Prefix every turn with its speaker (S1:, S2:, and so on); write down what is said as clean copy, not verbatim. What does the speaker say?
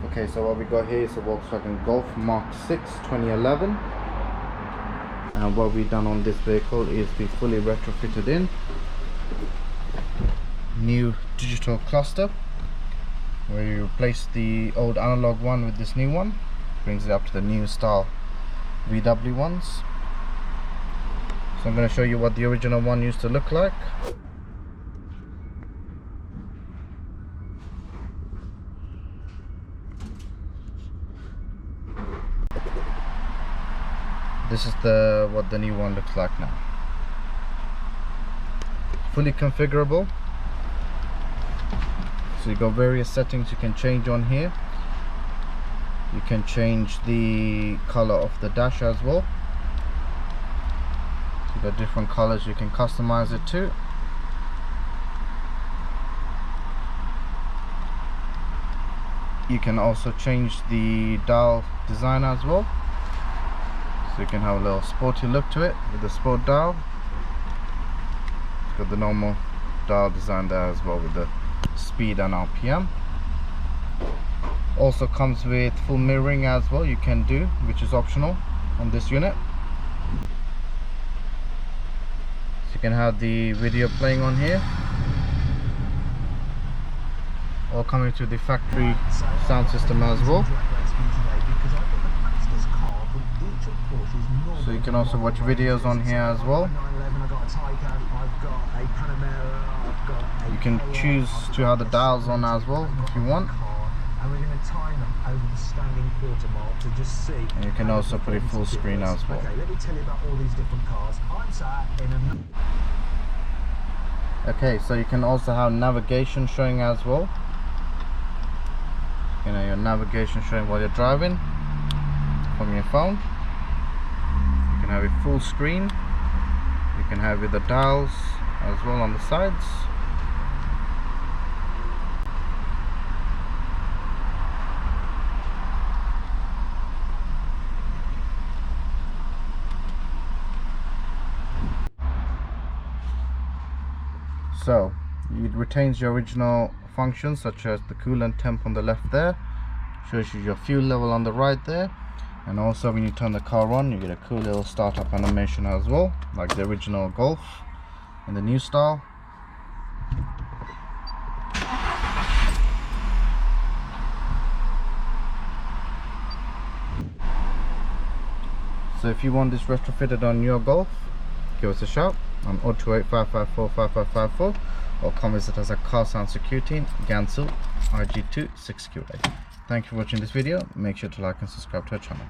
S1: Okay, so what we got here is a Volkswagen Golf MK6 2011, and what we've done on this vehicle is we fully retrofitted in new digital cluster, where you replace the old analog one with this new one. Brings it up to the new style VW ones. So I'm going to show you what the original one used to look like. This is what the new one looks like now. Fully configurable. So you got various settings you can change on here. You can change the color of the dash as well. So you got different colors you can customize it to. You can also change the dial design as well. So you can have a little sporty look to it with the sport dial. It's got the normal dial design there as well with the speed and RPM. Also comes with full mirroring as well, you can do, which is optional on this unit. So you can have the video playing on here. All coming to the factory sound system as well. So you can also watch videos on here as well. You can choose to have the dials on as well if you want.
S2: And we're going to time them over the standing quarter mile to just see.
S1: And you can also put it full screen as well.
S2: Okay, let me tell you about all these different cars. I'm sat in a...
S1: Okay, so you can also have navigation showing as well. You know, your navigation showing while you're driving from your phone. You can have it full screen. You can have with the dials as well on the sides. So it retains your original functions, such as the coolant temp on the left there, shows you your fuel level on the right there, and also when you turn the car on you get a cool little startup animation as well, like the original Golf in the new style. So if you want this retrofitted on your Golf, give us a shout on 028 554 5554, or come visit us at Car Sound Security in Gansu, IG2 6QA. Thank you for watching this video. Make sure to like and subscribe to our channel.